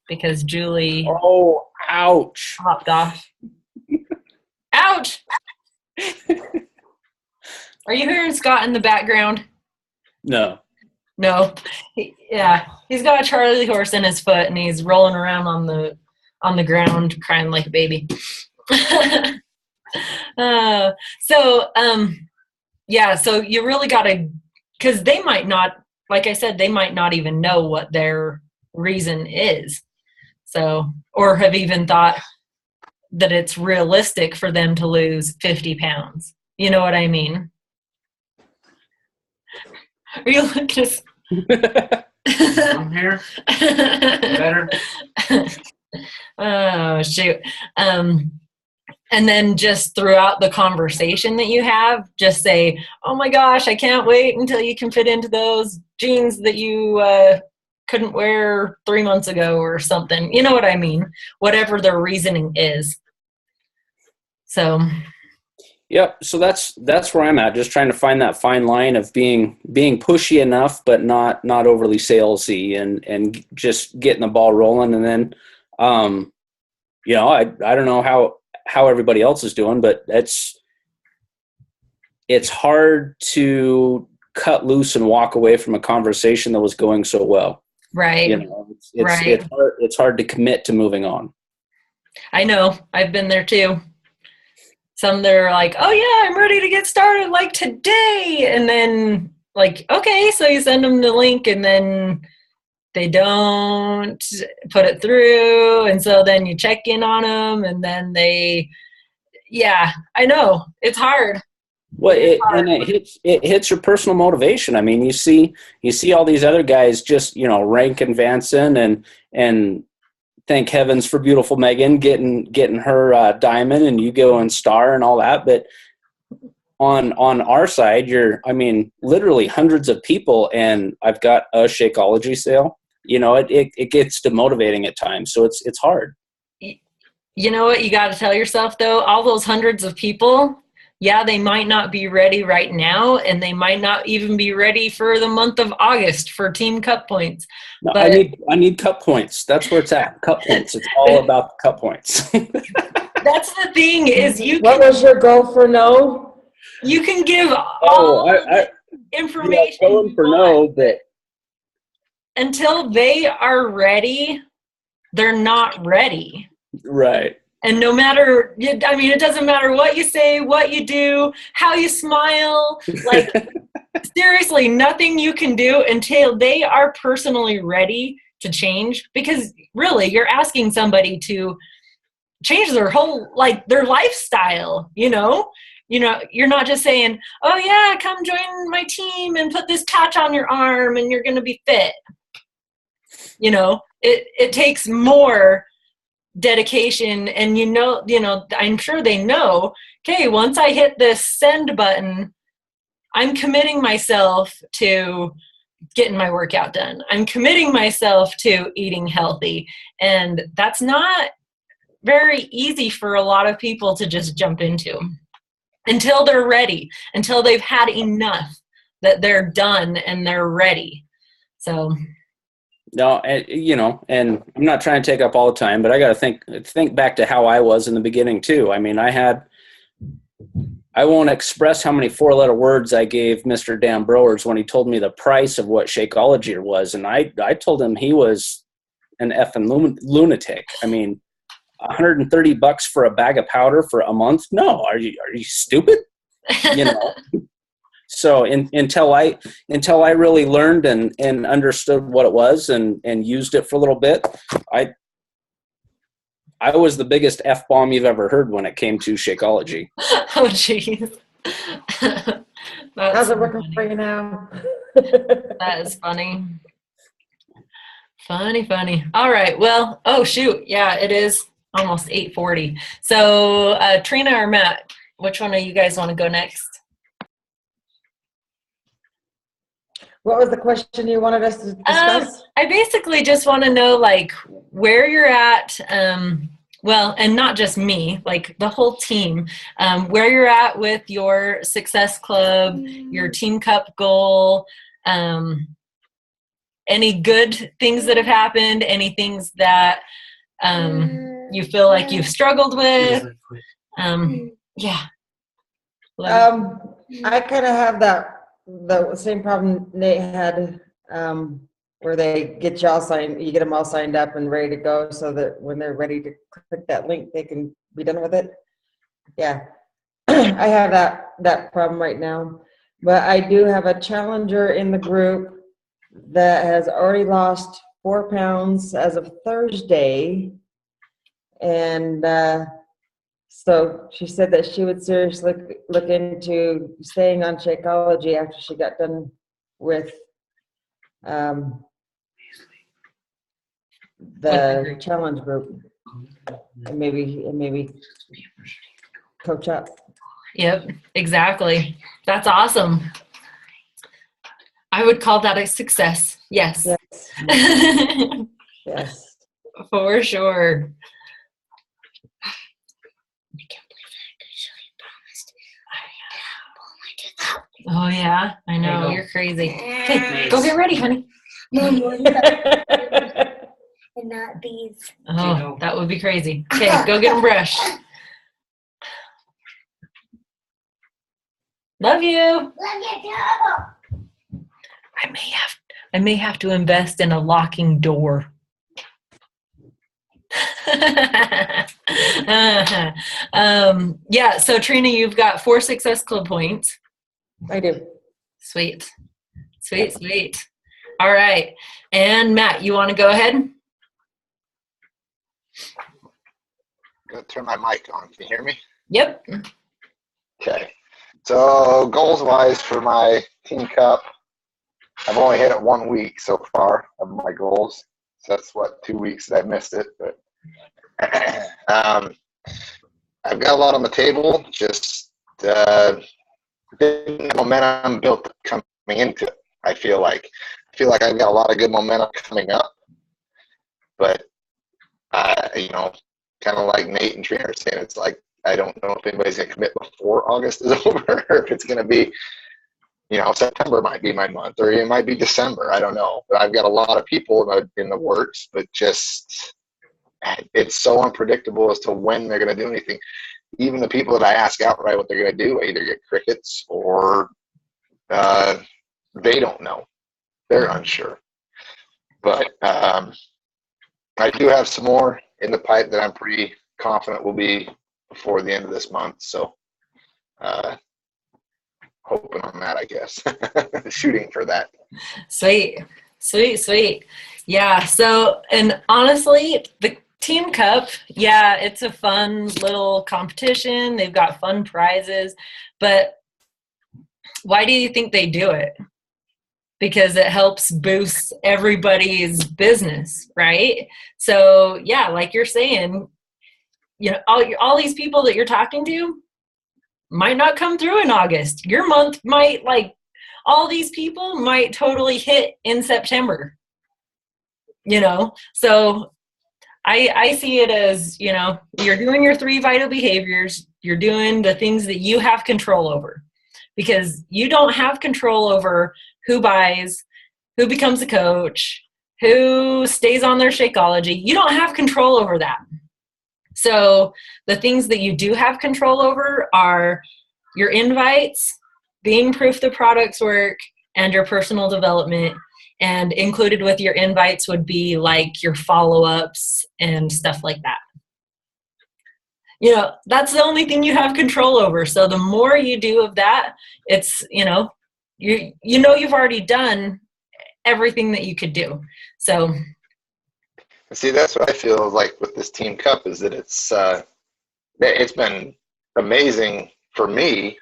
because Julie Oh, ouch. hopped off. Ouch! Are you hearing Scott in the background? No. No. Yeah, he's got a Charlie horse in his foot, and he's rolling around on the ground, crying like a baby. uh, so, yeah, so you really got to, because they might not, like I said, they might not even know what their reason is. So, or have even thought that it's realistic for them to lose 50 pounds. You know what I mean? Are you looking at I'm here. Better. Oh, shoot. And then just throughout the conversation that you have, just say, oh my gosh, I can't wait until you can fit into those jeans that you couldn't wear 3 months ago or something. You know what I mean? Whatever their reasoning is. So. Yep. So that's where I'm at. Just trying to find that fine line of being pushy enough, but not overly salesy, and just getting the ball rolling. And then, I don't know how everybody else is doing, but it's hard to cut loose and walk away from a conversation that was going so well. Right. Right. It's hard to commit to moving on. I know. I've been there too. Some they're like, oh yeah, I'm ready to get started like today. And then like, okay, so you send them the link and then they don't put it through. And so then you check in on them and then yeah, I know. It's hard. Well, it hits your personal motivation. I mean, you see all these other guys just, rank advancing and thank heavens for beautiful Megan getting her diamond, and you go and star and all that. But on our side, literally hundreds of people, and I've got a Shakeology sale. It gets demotivating at times. So it's hard. You know what you got to tell yourself though? All those hundreds of people, yeah, they might not be ready right now, and they might not even be ready for the month of August for Team Cup points. No, but I need cup points. That's where it's at. Cup points. It's all about the cup points. That's the thing is What was your goal for no? You can give all information. Yeah, going for no, but until they are ready, they're not ready. Right. And no matter, it doesn't matter what you say, what you do, how you smile, like seriously, nothing you can do until they are personally ready to change, because really you're asking somebody to change their whole, their lifestyle, you're not just saying, oh yeah, come join my team and put this patch on your arm and you're going to be fit. It takes more dedication, and I'm sure they know, okay, once I hit this send button, I'm committing myself to getting my workout done. I'm committing myself to eating healthy, and that's not very easy for a lot of people to just jump into until they're ready, until they've had enough that they're done and they're ready. So no, and I'm not trying to take up all the time, but I got to think back to how I was in the beginning too. I mean, I won't express how many 4-letter words I gave Mr. Dan Browers when he told me the price of what Shakeology was. And I told him he was an effing lunatic. I mean, $130 for a bag of powder for a month? No, are you stupid? So until I really learned and understood what it was and used it for a little bit, I was the biggest F-bomb you've ever heard when it came to Shakeology. Oh, jeez. How's it working for you now? That is funny. Funny. All right. Well, oh, shoot. Yeah, it is almost 8:40. So Trina or Matt, which one of you guys want to go next? What was the question you wanted us to discuss? I basically just want to know, where you're at, well, and not just me, the whole team, where you're at with your Success Club, your Team Cup goal, any good things that have happened, any things that you feel like you've struggled with. Yeah. I kind of have the same problem Nate had, where they get you them all signed up and ready to go, so that when they're ready to click that link, they can be done with it. Yeah, I have that problem right now, but I do have a challenger in the group that has already lost 4 pounds as of Thursday, and so she said that she would seriously look into staying on Shakeology after she got done with the challenge group, and maybe coach up. Yep, exactly. That's awesome. I would call that a success. Yes. Yes. Yes. For sure. Oh yeah, I know. You're crazy. Okay, go get ready, honey. And not these. Oh, that would be crazy. Okay, go get them brushed. Love you. Love you too. I may have to invest in a locking door. Yeah, so Trina, you've got 4 Success Club points. I do. Sweet. All right. And Matt, you want to go ahead? I'm gonna turn my mic on. Can you hear me? Yep. Okay. So goals wise for my Team Cup, I've only hit it 1 week so far of my goals. So that's 2 weeks that I missed it. But I've got a lot on the table. Just momentum built coming into it. I feel like I've got a lot of good momentum coming up. But kind of like Nate and Trina are saying, it's like I don't know if anybody's gonna commit before August is over, or if it's gonna be, September might be my month, or it might be December. I don't know. But I've got a lot of people in the works, but just it's so unpredictable as to when they're gonna do anything. Even the people that I ask outright what they're gonna do, either get crickets or they don't know. They're unsure. But I do have some more in the pipe that I'm pretty confident will be before the end of this month. So hoping on that, I guess. Shooting for that. Sweet. Yeah, so, and honestly, the Team Cup, yeah, it's a fun little competition. They've got fun prizes, but why do you think they do it? Because it helps boost everybody's business, right? So yeah, like you're saying, all these people that you're talking to might not come through in August. Your month might, all these people might totally hit in September. So I see it as, you're doing your 3 vital behaviors. You're doing the things that you have control over, because you don't have control over who buys, who becomes a coach, who stays on their Shakeology. You don't have control over that. So the things that you do have control over are your invites, being proof the products work, and your personal development. And included with your invites would be like your follow-ups and stuff like that. That's the only thing you have control over. So the more you do of that, it's, you've already done everything that you could do. So see, that's what I feel like with this Team Cup, is that it's been amazing for me,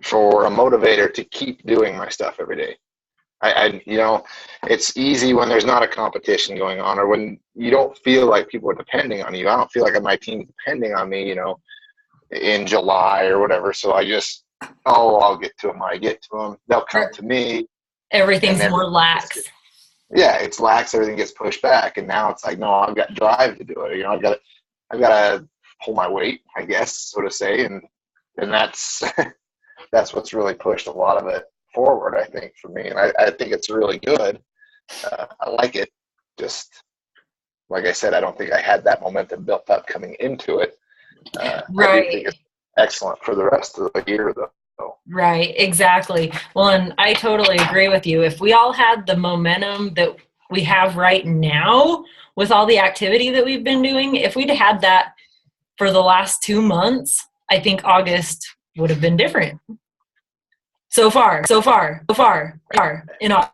for a motivator to keep doing my stuff every day. It's easy when there's not a competition going on, or when you don't feel like people are depending on you. I don't feel like my team's depending on me, in July or whatever. So I just, I'll get to them when I get to them. They'll come to me. Everything's more lax. Yeah, it's lax. Everything gets pushed back, and now it's like, no, I've got drive to do it. I've got to pull my weight, I guess, so to say, and that's that's what's really pushed a lot of it forward, I think, for me. And I think it's really good. I like it. Just like I said, I don't think I had that momentum built up coming into it. I do think it's excellent for the rest of the year, though. Right, exactly. Well, and I totally agree with you. If we all had the momentum that we have right now with all the activity that we've been doing, if we'd had that for the last 2 months, I think August would have been different. So far, in August,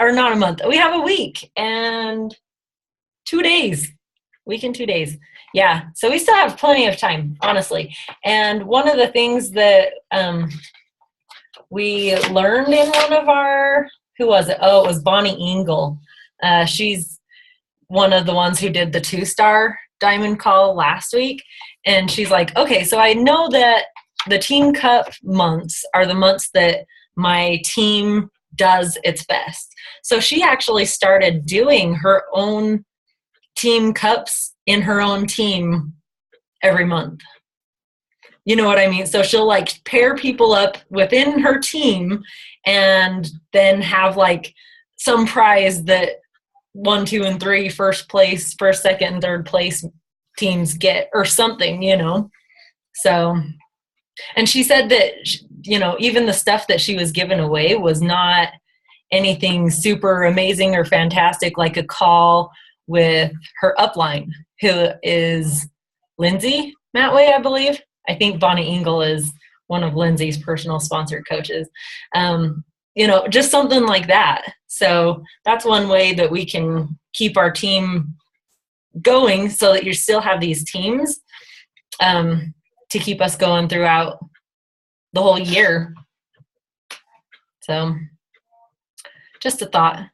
or not a month. We have a week and 2 days. Week and 2 days. Yeah. So we still have plenty of time, honestly. And one of the things that we learned in one of our, who was it? Oh, it was Bonnie Engel. She's one of the ones who did the 2-star diamond call last week. And she's like, okay, so I know that the Team Cup months are the months that my team does its best. So she actually started doing her own team cups in her own team every month. You know what I mean? So she'll like pair people up within her team and then have like some prize that 1, 2, and 3 first place, first, second, and third place teams get or something, you know? So, and she said that, you know, even the stuff that she was giving away was not anything super amazing or fantastic, like a call with her upline, who is Lindsay Matway, I believe. I think Bonnie Engel is one of Lindsay's personal sponsored coaches. You know, just something like that. So that's one way that we can keep our team going, so that you still have these teams to keep us going throughout the whole year. So just a thought.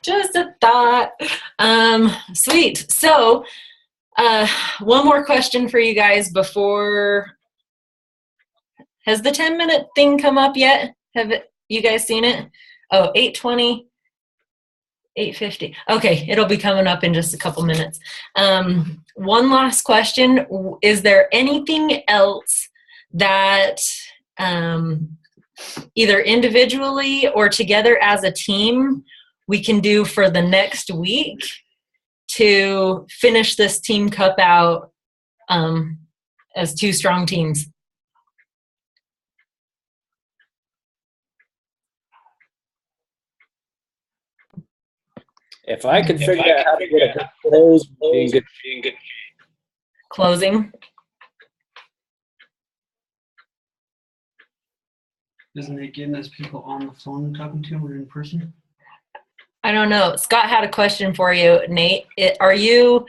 Just a thought. Sweet. So one more question for you guys before. Has the 10-minute thing come up yet? Have you guys seen it? Oh, 8:20, 8:50. Okay, it'll be coming up in just a couple minutes. One last question. Is there anything else that either individually or together as a team we can do for the next week to finish this Team Cup out as 2 strong teams? If I could figure out how to get a close, being good. Closing. Isn't it getting us people on the phone and talking to them or in person? I don't know. Scott had a question for you, Nate. Are you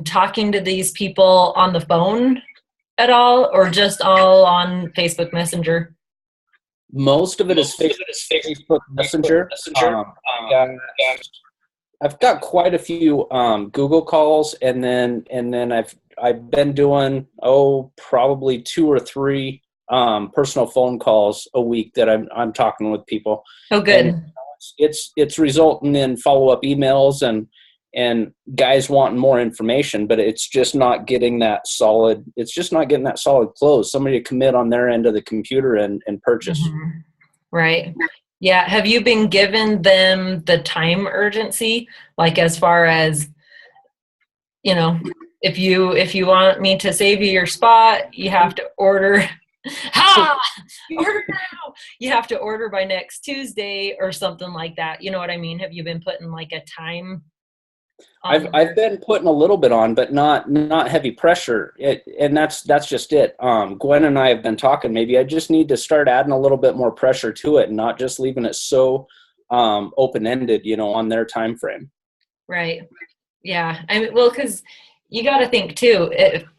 talking to these people on the phone at all, or just all on Facebook Messenger? Most of it is Facebook Messenger. I've got quite a few Google calls, and then I've been doing probably 2 or 3 personal phone calls a week that I'm talking with people. Oh, good. And it's resulting in follow-up emails and guys wanting more information, but it's just not getting that solid. It's just not getting that solid close. Somebody to commit on their end of the computer and purchase. Mm-hmm. Right. Yeah. Have you been given them the time urgency? Like, as far as, you know, if you want me to save you your spot, you have to order. Order now. You have to order by next Tuesday or something like that. You know what I mean? Have you been putting like a time? I've been putting a little bit on, but not heavy pressure. And that's just it. Gwen and I have been talking. Maybe I just need to start adding a little bit more pressure to it, and not just leaving it so open-ended, you know, on their time frame. Right. Yeah. I mean, well, because you got to think too.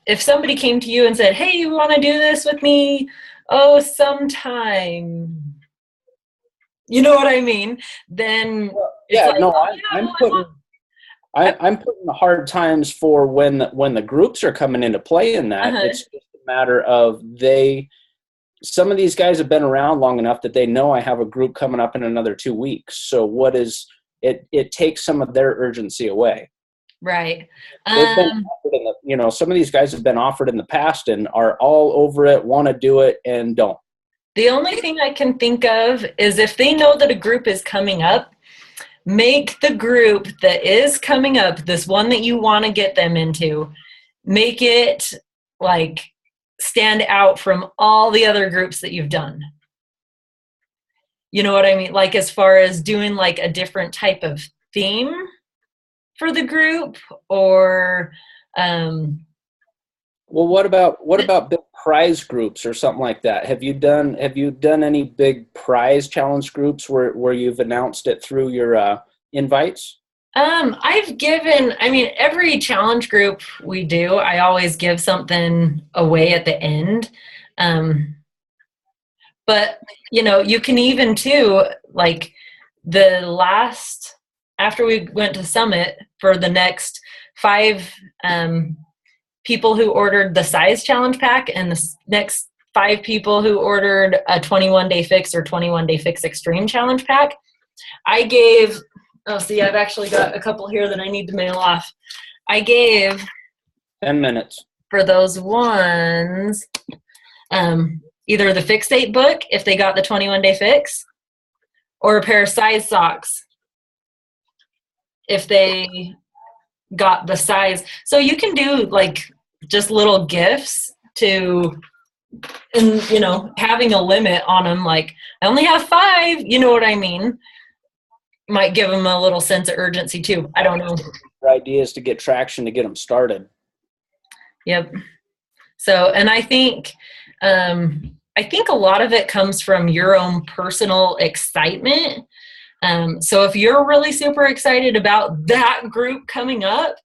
If somebody came to you and said, "Hey, you want to do this with me? Oh, sometime." You know what I mean? Then yeah, like, no, I'm putting the hard times for when the groups are coming into play in that. Uh-huh. It's just a matter of some of these guys have been around long enough that they know I have a group coming up in another 2 weeks. So it takes some of their urgency away. Right. They've been offered some of these guys have been offered in the past and are all over it, want to do it, and don't. The only thing I can think of is if they know that a group is coming up, make the group that is coming up, this one that you want to get them into, make it like stand out from all the other groups that you've done. You know what I mean? Like as far as doing like a different type of theme for the group, or Well, what about big prize groups or something like that? Have you done any big prize challenge groups where you've announced it through your invites? I've given, I mean, every challenge group we do, I always give something away at the end. But, you know, you can even too, like the last, after we went to Summit, for the next 5 people who ordered the size challenge pack, and the next 5 people who ordered a 21-day fix or 21-day fix extreme challenge pack, I gave, oh, see, I've actually got a couple here that I need to mail off. I gave 10 minutes. for those ones, either the Fixate book if they got the 21-day fix, or a pair of size socks if they got the size. So you can do like just little gifts to, and you know, having a limit on them, like I only have 5, you know what I mean, might give them a little sense of urgency too. I don't know. Your idea is to get traction to get them started. Yep. So, and I think a lot of it comes from your own personal excitement. So if you're really super excited about that group coming up,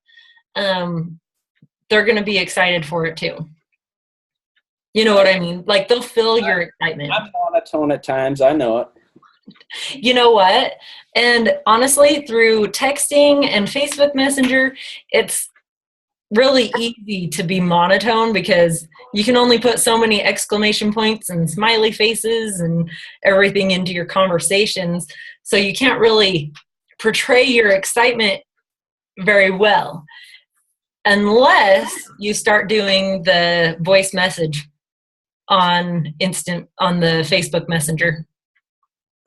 they're going to be excited for it too. You know what I mean? Like they'll feel your excitement. I'm monotone at times. I know it. You know what? And honestly, through texting and Facebook Messenger, it's really easy to be monotone because you can only put so many exclamation points and smiley faces and everything into your conversations. So you can't really portray your excitement very well unless you start doing the voice message on the Facebook Messenger.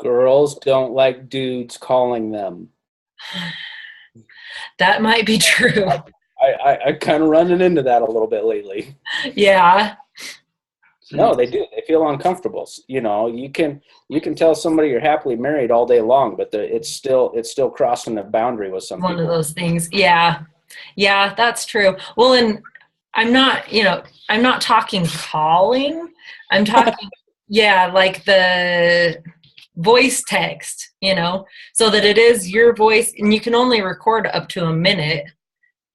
Girls don't like dudes calling them. That might be true. I kind of running into that a little bit lately. Yeah. No, they do. They feel uncomfortable. You know, you can tell somebody you're happily married all day long, but it's still crossing the boundary with some One people. of those things. Yeah. Yeah, that's true. Well, and I'm not talking calling. I'm talking, yeah, like the voice text, you know, so that it is your voice, and you can only record up to a minute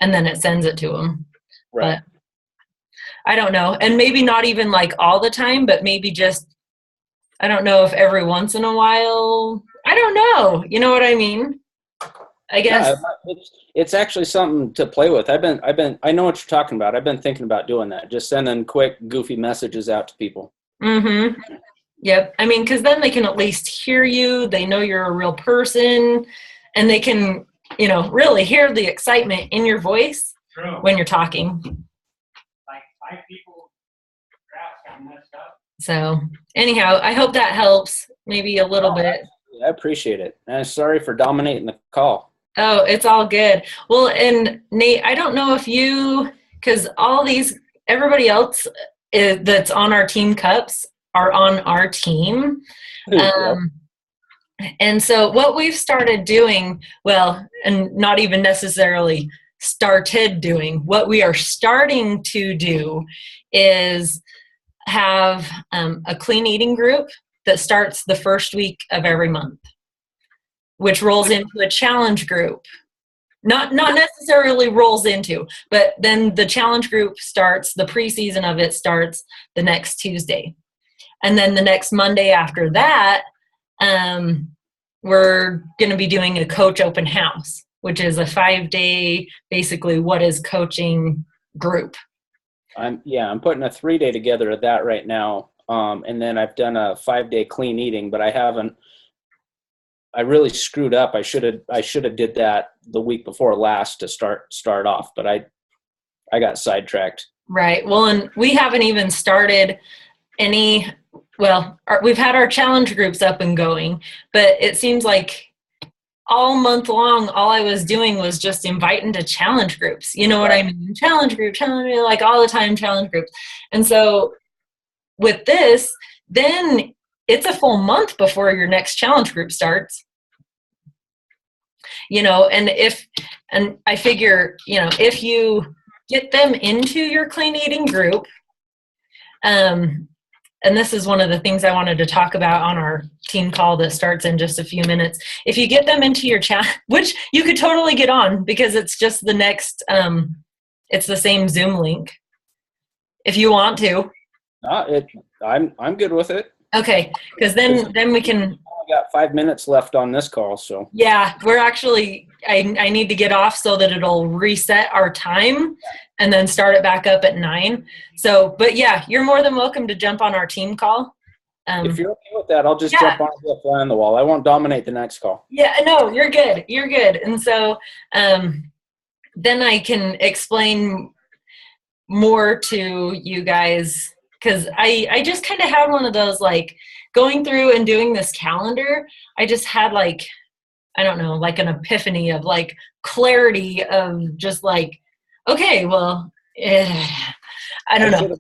and then it sends it to them. Right. But I don't know. And maybe not even like all the time, but maybe just, I don't know if every once in a while, I don't know. You know what I mean? I guess. Yeah, it's actually something to play with. I know what you're talking about. I've been thinking about doing that. Just sending quick, goofy messages out to people. Mm-hmm. Yep. I mean, because then they can at least hear you. They know you're a real person, and they can, you know, really hear the excitement in your voice when you're talking. Like 5 people got messed up. So anyhow, I hope that helps maybe a little bit. I appreciate it. And sorry for dominating the call. Oh, it's all good. Well, and Nate, I don't know if you, because everybody else that's on our team cups are on our team. And so what we've started doing, well, and not even necessarily started doing, what we are starting to do is have a clean eating group that starts the first week of every month, which rolls into a challenge group. Not necessarily rolls into, but then the challenge group starts, the preseason of it starts the next Tuesday. And then the next Monday after that, we're going to be doing a coach open house, which is a 5-day, basically what is coaching group. I'm putting a 3-day together of that right now. And then I've done a 5-day clean eating, but I really screwed up. I should have did that the week before last to start off, but I got sidetracked. Right. Well, and we haven't even started any we've had our challenge groups up and going, but it seems like all month long, all I was doing was just inviting to challenge groups. You know what I mean? Challenge group, like all the time challenge groups. And so with this, then it's a full month before your next challenge group starts. You know, and I figure, you know, if you get them into your clean eating group, and this is one of the things I wanted to talk about on our team call that starts in just a few minutes. If you get them into your chat, which you could totally get on because it's just the next, it's the same Zoom link if you want to. I'm good with it. Okay, because then we can. I got 5 minutes left on this call, so. Yeah, we're actually, I need to get off so that it'll reset our time and then start it back up at 9. So, but yeah, you're more than welcome to jump on our team call. If you're okay with that, I'll just jump on the fly on the wall. I won't dominate the next call. Yeah, no, you're good. You're good. And so then I can explain more to you guys because I just kind of had one of those, like, going through and doing this calendar, I just had, like, I don't know, like an epiphany of, like, clarity of just, like, okay, well, I don't know.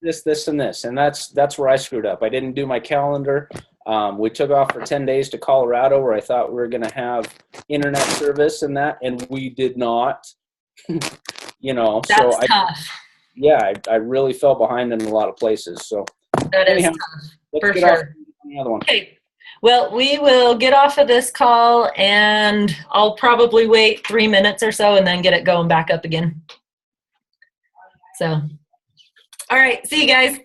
This, and this. And that's where I screwed up. I didn't do my calendar. We took off for 10 days to Colorado where I thought we were going to have internet service and that, and we did not. You know, that's so tough. I really fell behind in a lot of places. So that is tough, for sure. Another one. Okay. Well, we will get off of this call, and I'll probably wait 3 minutes or so and then get it going back up again. So, all right. See you guys.